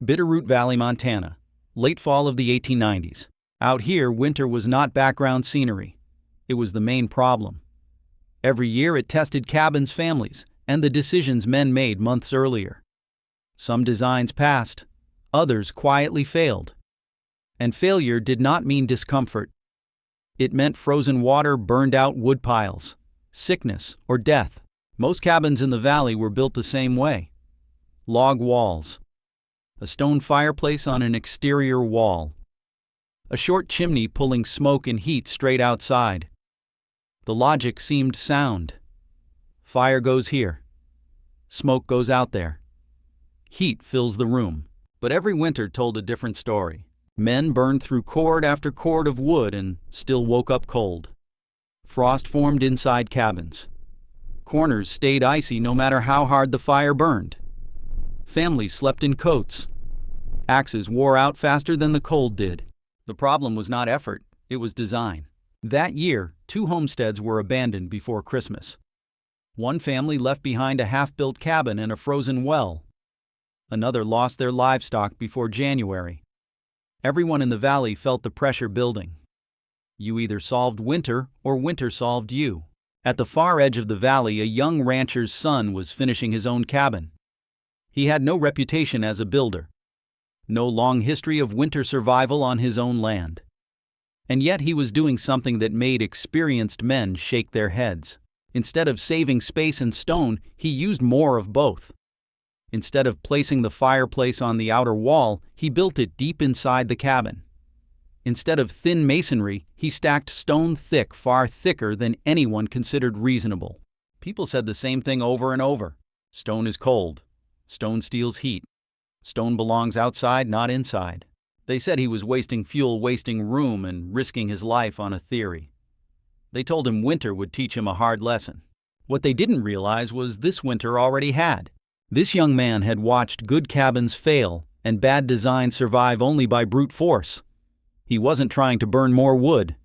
Bitterroot Valley, Montana. Late fall of the 1890s. Out here, winter was not background scenery. It was the main problem. Every year it tested cabins' families and the decisions men made months earlier. Some designs passed, others quietly failed. And failure did not mean discomfort. It meant frozen water, burned out wood piles, sickness, or death. Most cabins in the valley were built the same way. Log walls. A stone fireplace on an exterior wall. A short chimney pulling smoke and heat straight outside. The logic seemed sound. Fire goes here. Smoke goes out there. Heat fills the room. But every winter told a different story. Men burned through cord after cord of wood and still woke up cold. Frost formed inside cabins. Corners stayed icy no matter how hard the fire burned. Families slept in coats. Axes wore out faster than the cold did. The problem was not effort, it was design. That year, 2 homesteads were abandoned before Christmas. One family left behind a half-built cabin and a frozen well. Another lost their livestock before January. Everyone in the valley felt the pressure building. You either solved winter or winter solved you. At the far edge of the valley, a young rancher's son was finishing his own cabin. He had no reputation as a builder. No long history of winter survival on his own land. And yet he was doing something that made experienced men shake their heads. Instead of saving space and stone, he used more of both. Instead of placing the fireplace on the outer wall, he built it deep inside the cabin. Instead of thin masonry, he stacked stone thick, far thicker than anyone considered reasonable. People said the same thing over and over. Stone is cold. Stone steals heat. Stone belongs outside, not inside. They said he was wasting fuel, wasting room, and risking his life on a theory. They told him winter would teach him a hard lesson. What they didn't realize was this winter already had. This young man had watched good cabins fail and bad designs survive only by brute force. He wasn't trying to burn more wood.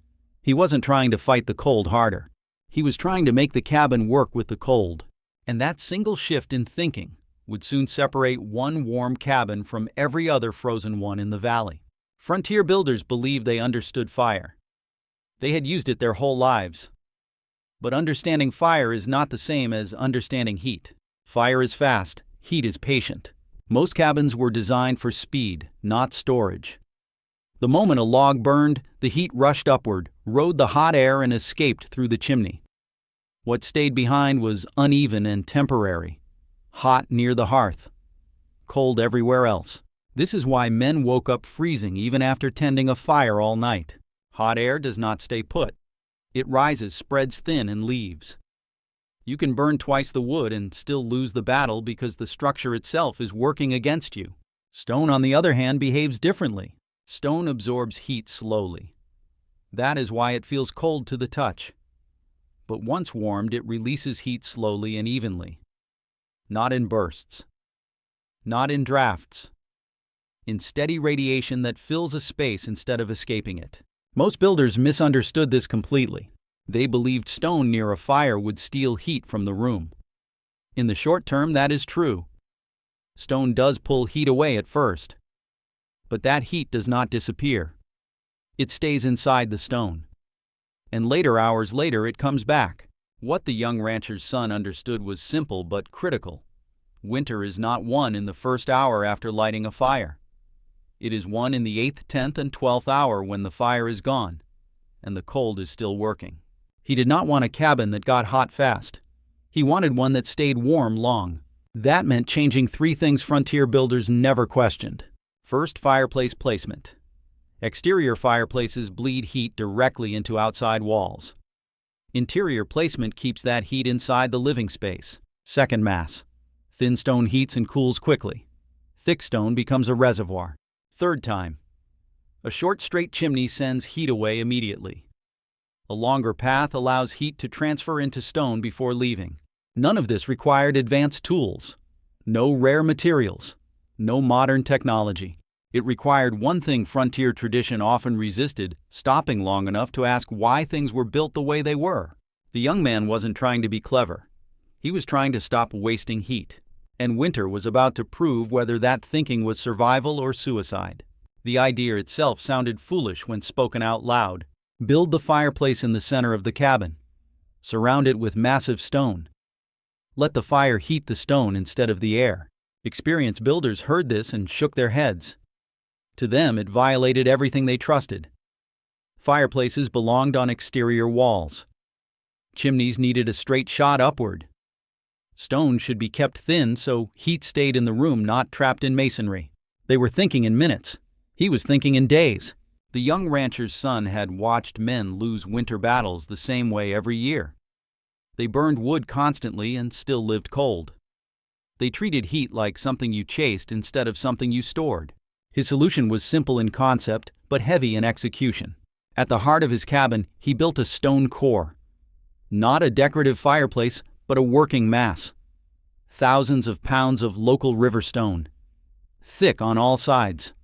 He wasn't trying to fight the cold harder. He was trying to make the cabin work with the cold. And that single shift in thinking would soon separate one warm cabin from every other frozen one in the valley. Frontier builders believed they understood fire. They had used it their whole lives. But understanding fire is not the same as understanding heat. Fire is fast, heat is patient. Most cabins were designed for speed, not storage. The moment a log burned, the heat rushed upward, rode the hot air, and escaped through the chimney. What stayed behind was uneven and temporary. Hot near the hearth, cold everywhere else. This is why men woke up freezing even after tending a fire all night. Hot air does not stay put. It rises, spreads thin, and leaves. You can burn twice the wood and still lose the battle because the structure itself is working against you. Stone, on the other hand, behaves differently. Stone absorbs heat slowly. That is why it feels cold to the touch. But once warmed, it releases heat slowly and evenly. Not in bursts. Not in drafts. In steady radiation that fills a space instead of escaping it. Most builders misunderstood this completely. They believed stone near a fire would steal heat from the room. In the short term, that is true. Stone does pull heat away at first. But that heat does not disappear. It stays inside the stone. And hours later, it comes back. What the young rancher's son understood was simple but critical. Winter is not won in the first hour after lighting a fire. It is won in the 8th, 10th, and 12th hour when the fire is gone, and the cold is still working. He did not want a cabin that got hot fast. He wanted one that stayed warm long. That meant changing 3 things frontier builders never questioned. First, fireplace placement. Exterior fireplaces bleed heat directly into outside walls. Interior placement keeps that heat inside the living space. Second, mass. Thin stone heats and cools quickly. Thick stone becomes a reservoir. Third, time. A short straight chimney sends heat away immediately. A longer path allows heat to transfer into stone before leaving. None of this required advanced tools. No rare materials. No modern technology. It required one thing frontier tradition often resisted, stopping long enough to ask why things were built the way they were. The young man wasn't trying to be clever. He was trying to stop wasting heat. and Winter was about to prove whether that thinking was survival or suicide. The idea itself sounded foolish when spoken out loud. Build the fireplace in the center of the cabin. Surround it with massive stone. Let the fire heat the stone instead of the air. Experienced builders heard this and shook their heads. To them, it violated everything they trusted. Fireplaces belonged on exterior walls. Chimneys needed a straight shot upward. Stone should be kept thin so heat stayed in the room, not trapped in masonry. They were thinking in minutes. He was thinking in days. The young rancher's son had watched men lose winter battles the same way every year. They burned wood constantly and still lived cold. They treated heat like something you chased instead of something you stored. His solution was simple in concept, but heavy in execution. At the heart of his cabin, he built a stone core. Not a decorative fireplace, but a working mass. Thousands of pounds of local river stone. Thick on all sides.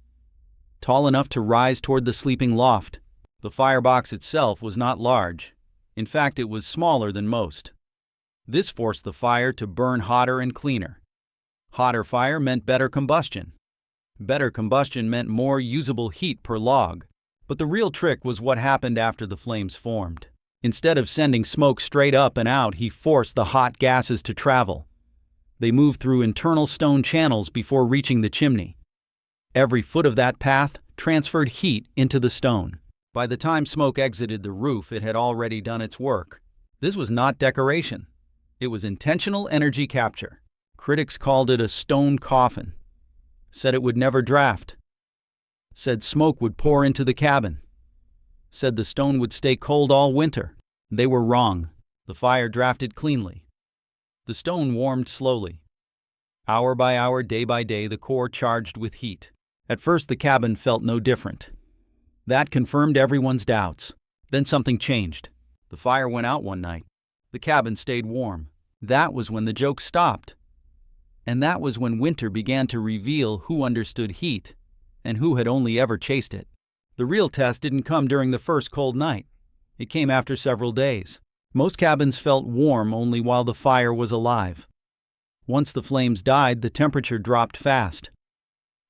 Tall enough to rise toward the sleeping loft. The firebox itself was not large. In fact, it was smaller than most. This forced the fire to burn hotter and cleaner. Hotter fire meant better combustion. Better combustion meant more usable heat per log. But the real trick was what happened after the flames formed. Instead of sending smoke straight up and out, he forced the hot gases to travel. They moved through internal stone channels before reaching the chimney. Every foot of that path transferred heat into the stone. By the time smoke exited the roof, it had already done its work. This was not decoration. It was intentional energy capture. Critics called it a stone coffin. Said it would never draft. Said smoke would pour into the cabin. Said the stone would stay cold all winter. They were wrong. The fire drafted cleanly. The stone warmed slowly. Hour by hour, day by day, the core charged with heat. At first, the cabin felt no different. That confirmed everyone's doubts. Then something changed. The fire went out one night. The cabin stayed warm. That was when the joke stopped. And that was when winter began to reveal who understood heat and who had only ever chased it. The real test didn't come during the first cold night. It came after several days. Most cabins felt warm only while the fire was alive. Once the flames died, the temperature dropped fast.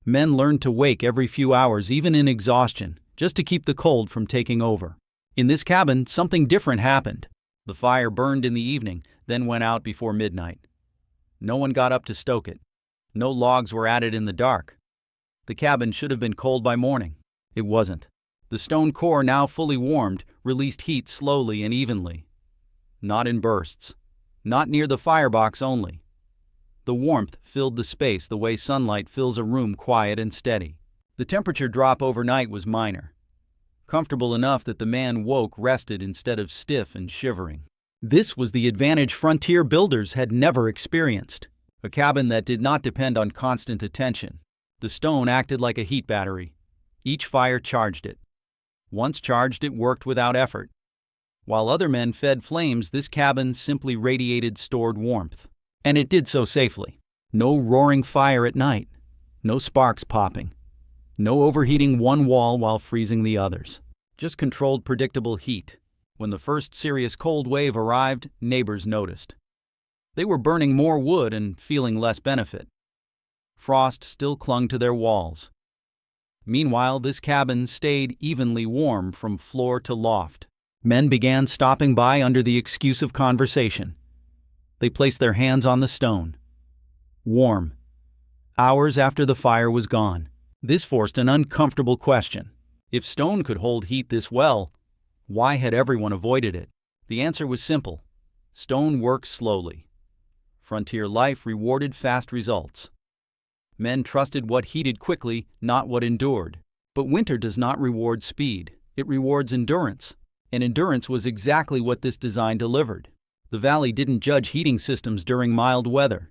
Men learned to wake every few hours, even in exhaustion, just to keep the cold from taking over. In this cabin, something different happened. The fire burned in the evening, then went out before midnight. No one got up to stoke it. No logs were added in the dark. The cabin should have been cold by morning. It wasn't. The stone core, now fully warmed, released heat slowly and evenly. Not in bursts. Not near the firebox only. The warmth filled the space the way sunlight fills a room, quiet and steady. The temperature drop overnight was minor. Comfortable enough that the man woke rested instead of stiff and shivering. This was the advantage frontier builders had never experienced. A cabin that did not depend on constant attention. The stone acted like a heat battery. Each fire charged it. Once charged, it worked without effort. While other men fed flames, this cabin simply radiated stored warmth. And it did so safely. No roaring fire at night. No sparks popping. No overheating one wall while freezing the others. Just controlled, predictable heat. When the first serious cold wave arrived, neighbors noticed. They were burning more wood and feeling less benefit. Frost still clung to their walls. Meanwhile, this cabin stayed evenly warm from floor to loft. Men began stopping by under the excuse of conversation. They placed their hands on the stone. Warm. Hours after the fire was gone. This forced an uncomfortable question. If stone could hold heat this well, why had everyone avoided it? The answer was simple. Stone works slowly. Frontier life rewarded fast results. Men trusted what heated quickly, not what endured. But winter does not reward speed. It rewards endurance. And endurance was exactly what this design delivered. The valley didn't judge heating systems during mild weather.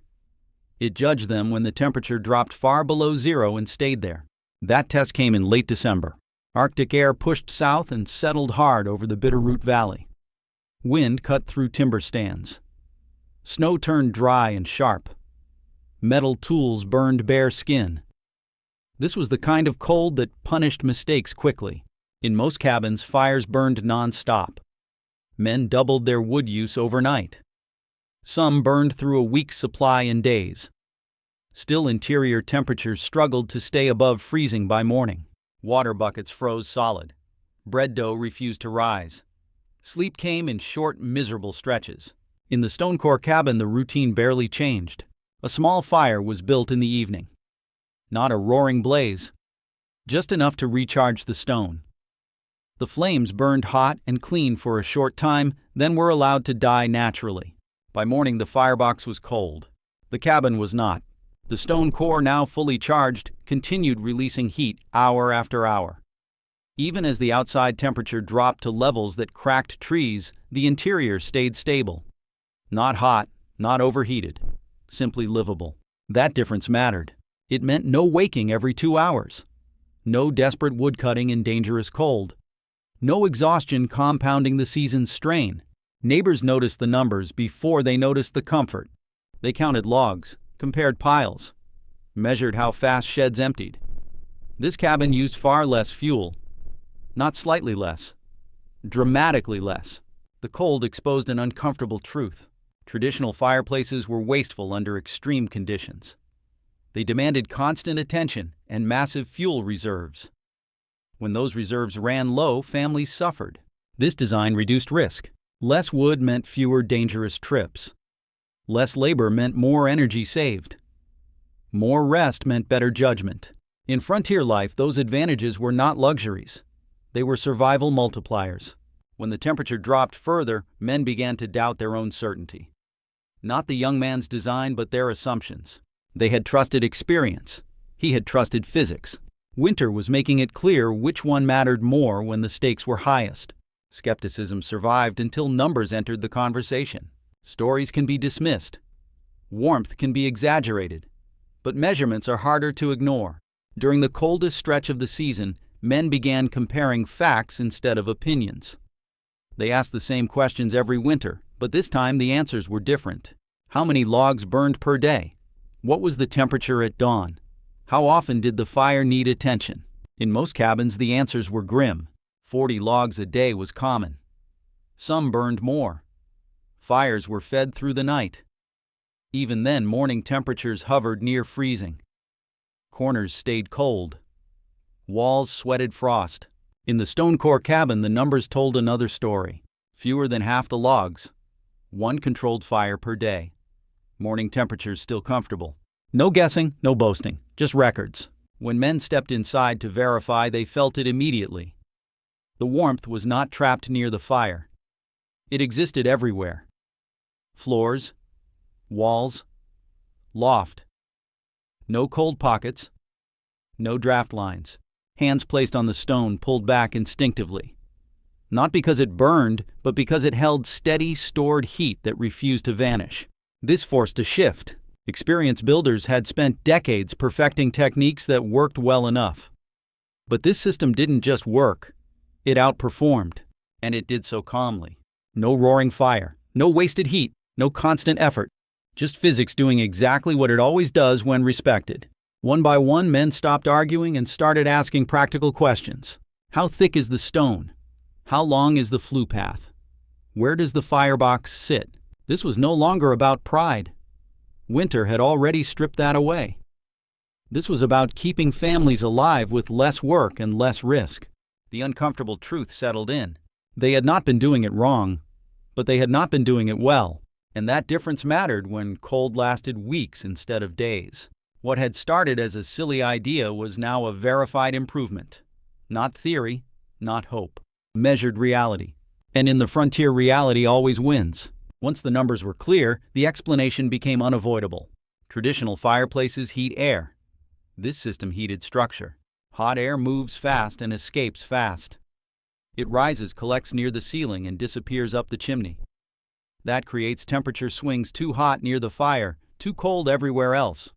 It judged them when the temperature dropped far below zero and stayed there. That test came in late December. Arctic air pushed south and settled hard over the Bitterroot Valley. Wind cut through timber stands. Snow turned dry and sharp. Metal tools burned bare skin. This was the kind of cold that punished mistakes quickly. In most cabins, fires burned non-stop. Men doubled their wood use overnight. Some burned through a week's supply in days. Still, interior temperatures struggled to stay above freezing by morning. Water buckets froze solid. Bread dough refused to rise. Sleep came in short, miserable stretches. In the Stonecore cabin, the routine barely changed. A small fire was built in the evening. Not a roaring blaze, just enough to recharge the stone. The flames burned hot and clean for a short time, then were allowed to die naturally. By morning, the firebox was cold. The cabin was not. The stone core, now fully charged, continued releasing heat hour after hour. Even as the outside temperature dropped to levels that cracked trees, the interior stayed stable. Not hot, not overheated, simply livable. That difference mattered. It meant no waking every 2 hours. No desperate woodcutting in dangerous cold. No exhaustion compounding the season's strain. Neighbors noticed the numbers before they noticed the comfort. They counted logs, compared piles, measured how fast sheds emptied. This cabin used far less fuel. Not slightly less. Dramatically less. The cold exposed an uncomfortable truth. Traditional fireplaces were wasteful under extreme conditions. They demanded constant attention and massive fuel reserves. When those reserves ran low, families suffered. This design reduced risk. Less wood meant fewer dangerous trips. Less labor meant more energy saved. More rest meant better judgment. In frontier life, those advantages were not luxuries. They were survival multipliers. When the temperature dropped further, men began to doubt their own certainty. Not the young man's design, but their assumptions. They had trusted experience. He had trusted physics. Winter was making it clear which one mattered more when the stakes were highest. Skepticism survived until numbers entered the conversation. Stories can be dismissed. Warmth can be exaggerated. But measurements are harder to ignore. During the coldest stretch of the season, men began comparing facts instead of opinions. They asked the same questions every winter, but this time the answers were different. How many logs burned per day? What was the temperature at dawn? How often did the fire need attention? In most cabins, the answers were grim. 40 logs a day was common. Some burned more. Fires were fed through the night. Even then, morning temperatures hovered near freezing. Corners stayed cold. Walls sweated frost. In the Stonecore cabin, the numbers told another story. Fewer than half the logs. One controlled fire per day. Morning temperatures still comfortable. No guessing, no boasting, just records. When men stepped inside to verify, they felt it immediately. The warmth was not trapped near the fire. It existed everywhere. Floors, walls, loft. No cold pockets, no draft lines. Hands placed on the stone pulled back instinctively. Not because it burned, but because it held steady, stored heat that refused to vanish. This forced a shift. Experienced builders had spent decades perfecting techniques that worked well enough. But this system didn't just work. It outperformed, and it did so calmly. No roaring fire, no wasted heat, no constant effort. Just physics doing exactly what it always does when respected. One by one, men stopped arguing and started asking practical questions. How thick is the stone? How long is the flue path? Where does the firebox sit? This was no longer about pride. Winter had already stripped that away. This was about keeping families alive with less work and less risk. The uncomfortable truth settled in. They had not been doing it wrong, but they had not been doing it well. And that difference mattered when cold lasted weeks instead of days. What had started as a silly idea was now a verified improvement. Not theory, not hope. Measured reality. And in the frontier, reality always wins. Once the numbers were clear, the explanation became unavoidable. Traditional fireplaces heat air. This system heated structure. Hot air moves fast and escapes fast. It rises, collects near the ceiling, and disappears up the chimney. That creates temperature swings too hot near the fire, too cold everywhere else.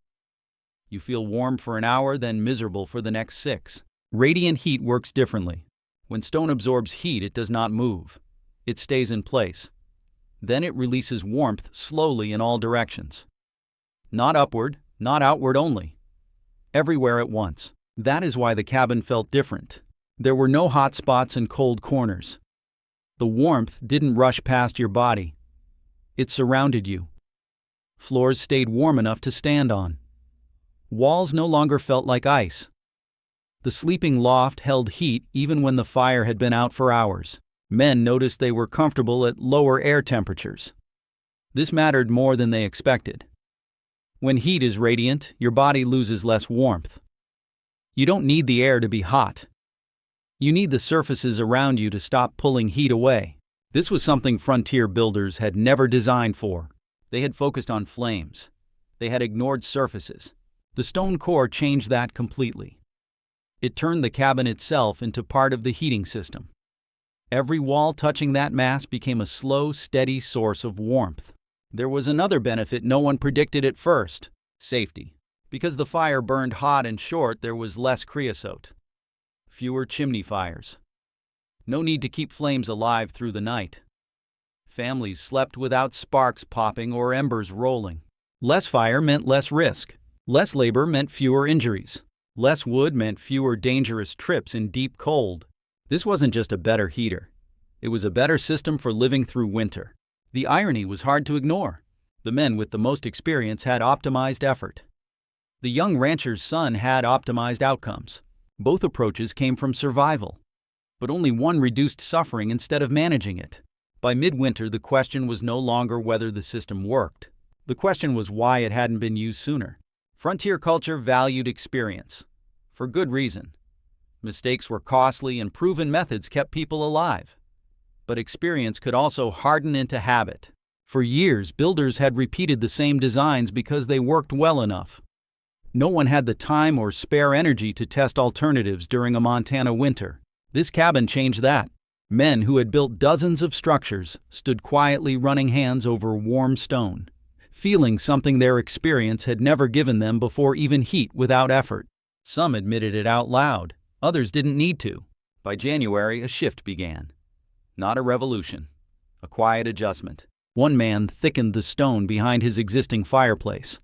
You feel warm for an hour, then miserable for the next 6. Radiant heat works differently. When stone absorbs heat, it does not move. It stays in place. Then it releases warmth slowly in all directions. Not upward, not outward only. Everywhere at once. That is why the cabin felt different. There were no hot spots and cold corners. The warmth didn't rush past your body. It surrounded you. Floors stayed warm enough to stand on. Walls no longer felt like ice. The sleeping loft held heat even when the fire had been out for hours. Men noticed they were comfortable at lower air temperatures. This mattered more than they expected. When heat is radiant, your body loses less warmth. You don't need the air to be hot. You need the surfaces around you to stop pulling heat away. This was something frontier builders had never designed for. They had focused on flames. They had ignored surfaces. The stone core changed that completely. It turned the cabin itself into part of the heating system. Every wall touching that mass became a slow, steady source of warmth. There was another benefit no one predicted at first: safety. Because the fire burned hot and short, there was less creosote. Fewer chimney fires. No need to keep flames alive through the night. Families slept without sparks popping or embers rolling. Less fire meant less risk. Less labor meant fewer injuries. Less wood meant fewer dangerous trips in deep cold. This wasn't just a better heater. It was a better system for living through winter. The irony was hard to ignore. The men with the most experience had optimized effort. The young rancher's son had optimized outcomes. Both approaches came from survival, but only one reduced suffering instead of managing it. By midwinter, the question was no longer whether the system worked. The question was why it hadn't been used sooner. Frontier culture valued experience. For good reason. Mistakes were costly and proven methods kept people alive. But experience could also harden into habit. For years, builders had repeated the same designs because they worked well enough. No one had the time or spare energy to test alternatives during a Montana winter. This cabin changed that. Men who had built dozens of structures stood quietly running hands over warm stone, feeling something their experience had never given them before: even heat without effort. Some admitted it out loud. Others didn't need to. By January, a shift began. Not a revolution. A quiet adjustment. One man thickened the stone behind his existing fireplace.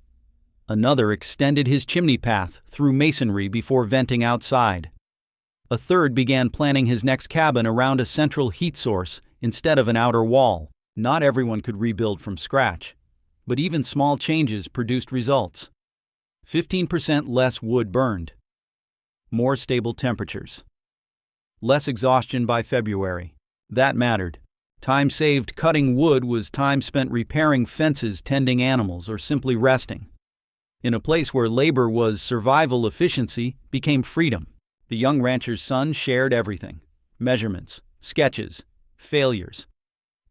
Another extended his chimney path through masonry before venting outside. A third began planning his next cabin around a central heat source instead of an outer wall. Not everyone could rebuild from scratch, but even small changes produced results. 15% less wood burned. More stable temperatures. Less exhaustion by February. That mattered. Time saved cutting wood was time spent repairing fences, tending animals, or simply resting. In a place where labor was survival, efficiency became freedom. The young rancher's son shared everything: measurements, sketches, failures.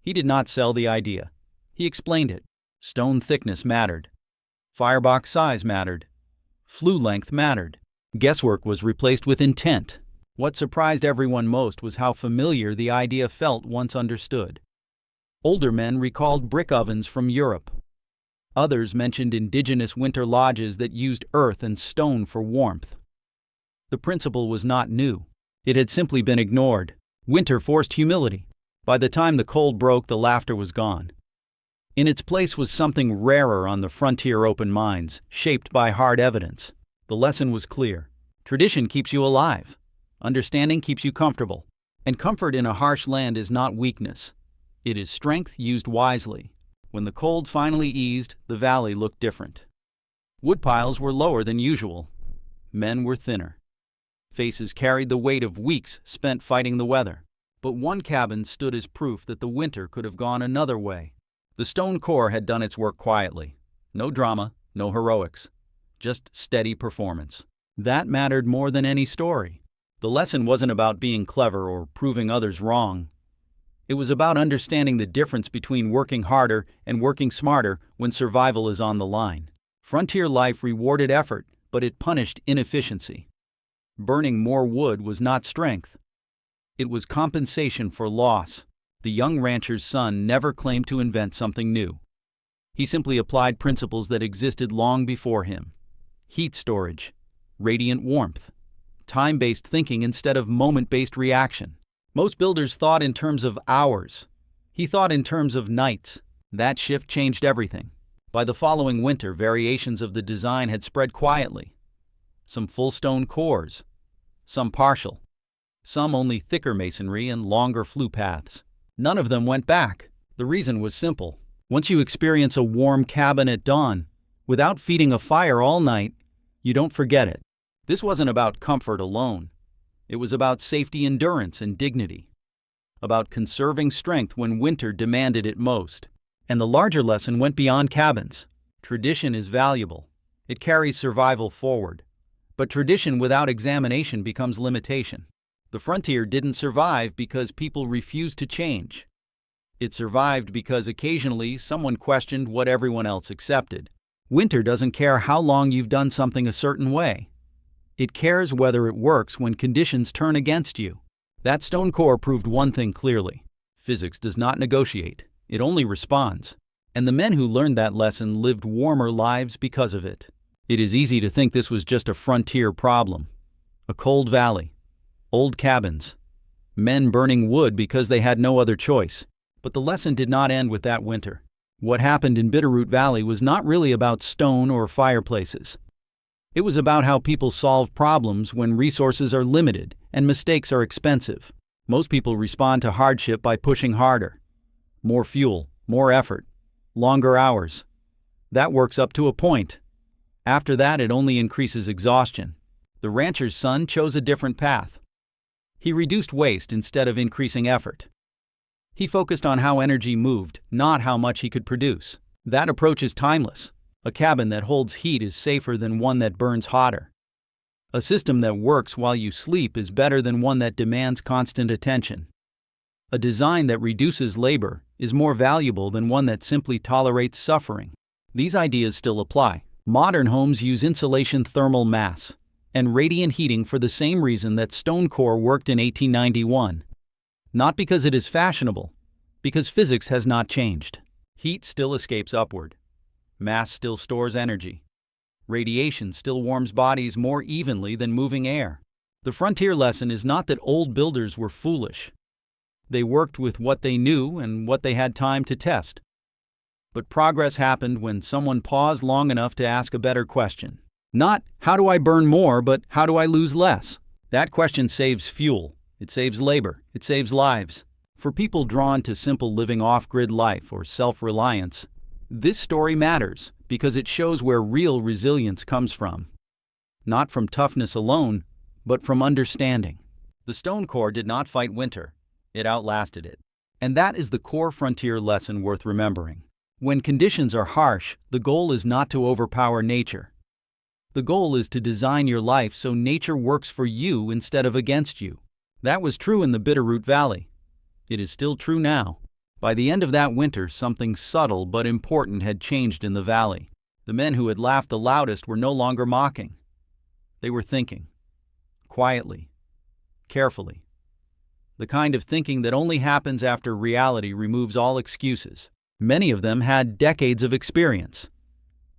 He did not sell the idea. He explained it. Stone thickness mattered. Firebox size mattered. Flue length mattered. Guesswork was replaced with intent. What surprised everyone most was how familiar the idea felt once understood. Older men recalled brick ovens from Europe. Others mentioned indigenous winter lodges that used earth and stone for warmth. The principle was not new. It had simply been ignored. Winter forced humility. By the time the cold broke, the laughter was gone. In its place was something rarer on the frontier open minds, shaped by hard evidence. The lesson was clear. Tradition keeps you alive. Understanding keeps you comfortable. And comfort in a harsh land is not weakness. It is strength used wisely. When the cold finally eased, the valley looked different. Woodpiles were lower than usual. Men were thinner. Faces carried the weight of weeks spent fighting the weather. But one cabin stood as proof that the winter could have gone another way. The stone core had done its work quietly. No drama, no heroics. Just steady performance. That mattered more than any story. The lesson wasn't about being clever or proving others wrong. It was about understanding the difference between working harder and working smarter when survival is on the line. Frontier life rewarded effort, but it punished inefficiency. Burning more wood was not strength. It was compensation for loss. The young rancher's son never claimed to invent something new. He simply applied principles that existed long before him. Heat storage, radiant warmth, time-based thinking instead of moment-based reaction. Most builders thought in terms of hours. He thought in terms of nights. That shift changed everything. By the following winter, variations of the design had spread quietly. Some full stone cores, some partial, some only thicker masonry and longer flue paths. None of them went back. The reason was simple. Once you experience a warm cabin at dawn, without feeding a fire all night, You don't forget it. This wasn't about comfort alone. It was about safety, endurance, and dignity. About conserving strength when winter demanded it most. And the larger lesson went beyond cabins. Tradition is valuable. It carries survival forward. But tradition without examination becomes limitation. The frontier didn't survive because people refused to change. It survived because occasionally someone questioned what everyone else accepted. Winter doesn't care how long you've done something a certain way. It cares whether it works when conditions turn against you. That stone core proved one thing clearly. Physics does not negotiate. It only responds. And the men who learned that lesson lived warmer lives because of it. It is easy to think this was just a frontier problem. A cold valley. Old cabins. Men burning wood because they had no other choice. But the lesson did not end with that winter. What happened in Bitterroot Valley was not really about stone or fireplaces. It was about how people solve problems when resources are limited and mistakes are expensive. Most people respond to hardship by pushing harder. More fuel, more effort, longer hours. That works up to a point. After that, it only increases exhaustion. The rancher's son chose a different path. He reduced waste instead of increasing effort. He focused on how energy moved, not how much he could produce. That approach is timeless. A cabin that holds heat is safer than one that burns hotter. A system that works while you sleep is better than one that demands constant attention. A design that reduces labor is more valuable than one that simply tolerates suffering. These ideas still apply. Modern homes use insulation thermal mass and radiant heating for the same reason that stone core worked in 1891. Not because it is fashionable, because physics has not changed. Heat still escapes upward. Mass still stores energy. Radiation still warms bodies more evenly than moving air. The frontier lesson is not that old builders were foolish. They worked with what they knew and what they had time to test. But progress happened when someone paused long enough to ask a better question. Not, how do I burn more, but how do I lose less? That question saves fuel. It saves labor. It saves lives. For people drawn to simple living off-grid life or self-reliance, this story matters because it shows where real resilience comes from. Not from toughness alone, but from understanding. The stone core did not fight winter. It outlasted it. And that is the core frontier lesson worth remembering. When conditions are harsh, the goal is not to overpower nature. The goal is to design your life so nature works for you instead of against you. That was true in the Bitterroot Valley. It is still true now. By the end of that winter, something subtle but important had changed in the valley. The men who had laughed the loudest were no longer mocking. They were thinking. Quietly. Carefully. The kind of thinking that only happens after reality removes all excuses. Many of them had decades of experience.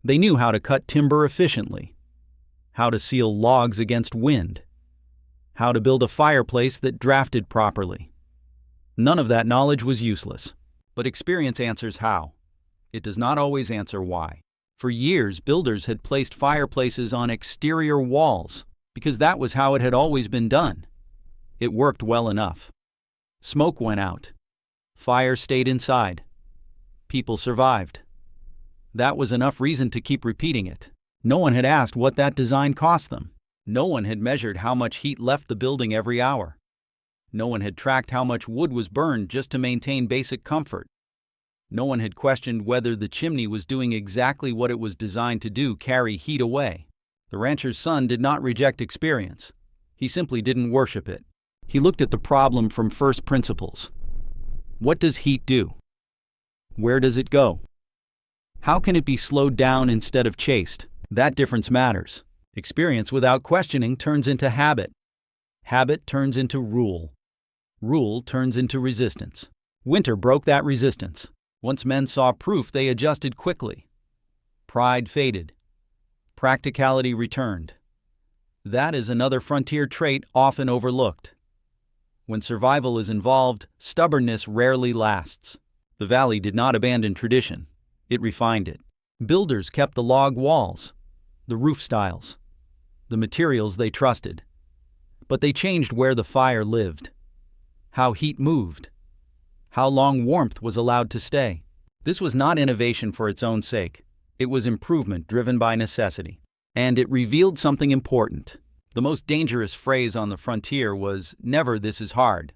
They knew how to cut timber efficiently, how to seal logs against wind, how to build a fireplace that drafted properly. None of that knowledge was useless, but experience answers how. It does not always answer why. For years, builders had placed fireplaces on exterior walls because that was how it had always been done. It worked well enough. Smoke went out. Fire stayed inside. People survived. That was enough reason to keep repeating it. No one had asked what that design cost them. No one had measured how much heat left the building every hour. No one had tracked how much wood was burned just to maintain basic comfort. No one had questioned whether the chimney was doing exactly what it was designed to do, carry heat away. The rancher's son did not reject experience. He simply didn't worship it. He looked at the problem from first principles. What does heat do? Where does it go? How can it be slowed down instead of chased? That difference matters. Experience without questioning turns into habit. Habit turns into rule. Rule turns into resistance. Winter broke that resistance. Once men saw proof, they adjusted quickly. Pride faded. Practicality returned. That is another frontier trait often overlooked. When survival is involved, stubbornness rarely lasts. The valley did not abandon tradition. It refined it. Builders kept the log walls, the roof styles, the materials they trusted. But they changed where the fire lived, how heat moved, how long warmth was allowed to stay. This was not innovation for its own sake. It was improvement driven by necessity. And it revealed something important. The most dangerous phrase on the frontier was never "this is hard."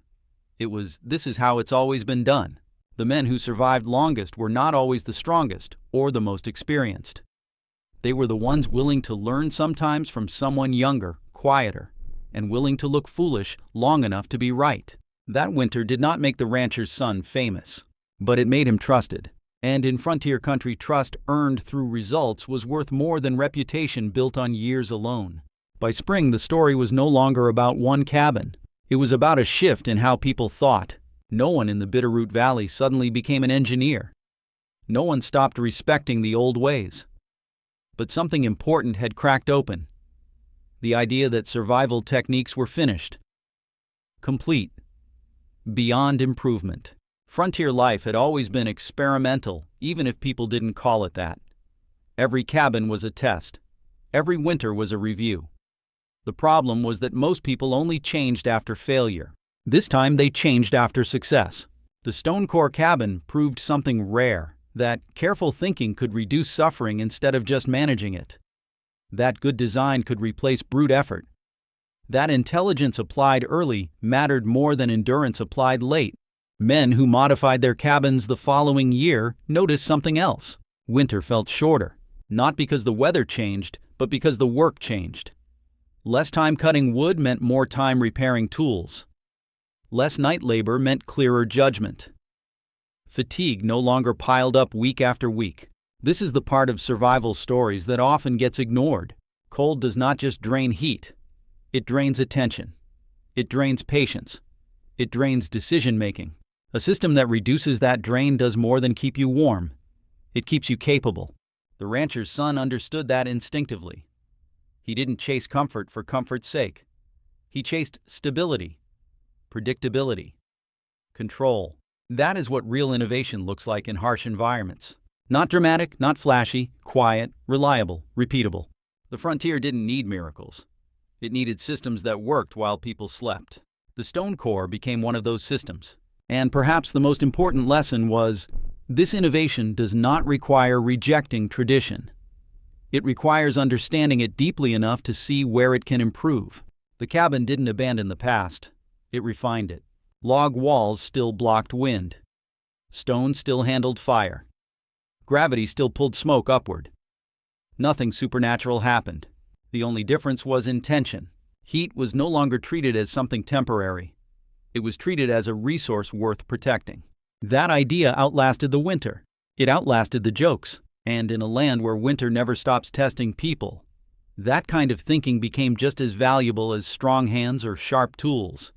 It was "this is how it's always been done." The men who survived longest were not always the strongest or the most experienced. They were the ones willing to learn sometimes from someone younger, quieter, and willing to look foolish long enough to be right. That winter did not make the rancher's son famous, but it made him trusted. And in frontier country, trust earned through results was worth more than reputation built on years alone. By spring, the story was no longer about one cabin. It was about a shift in how people thought. No one in the Bitterroot Valley suddenly became an engineer. No one stopped respecting the old ways. But something important had cracked open. The idea that survival techniques were finished, complete, beyond improvement. Frontier life had always been experimental, even if people didn't call it that. Every cabin was a test. Every winter was a review. The problem was that most people only changed after failure. This time they changed after success. The Stonecore cabin proved something rare, that careful thinking could reduce suffering instead of just managing it. That good design could replace brute effort. That intelligence applied early mattered more than endurance applied late. Men who modified their cabins the following year noticed something else. Winter felt shorter, not because the weather changed, but because the work changed. Less time cutting wood meant more time repairing tools. Less night labor meant clearer judgment. Fatigue no longer piled up week after week. This is the part of survival stories that often gets ignored. Cold does not just drain heat. It drains attention. It drains patience. It drains decision-making. A system that reduces that drain does more than keep you warm. It keeps you capable. The rancher's son understood that instinctively. He didn't chase comfort for comfort's sake. He chased stability, predictability, control. That is what real innovation looks like in harsh environments. Not dramatic, not flashy, quiet, reliable, repeatable. The frontier didn't need miracles. It needed systems that worked while people slept. The Stonecore became one of those systems. And perhaps the most important lesson was, this innovation does not require rejecting tradition. It requires understanding it deeply enough to see where it can improve. The cabin didn't abandon the past. It refined it. Log walls still blocked wind. Stone still handled fire. Gravity still pulled smoke upward. Nothing supernatural happened. The only difference was intention. Heat was no longer treated as something temporary. It was treated as a resource worth protecting. That idea outlasted the winter. It outlasted the jokes. And in a land where winter never stops testing people, that kind of thinking became just as valuable as strong hands or sharp tools.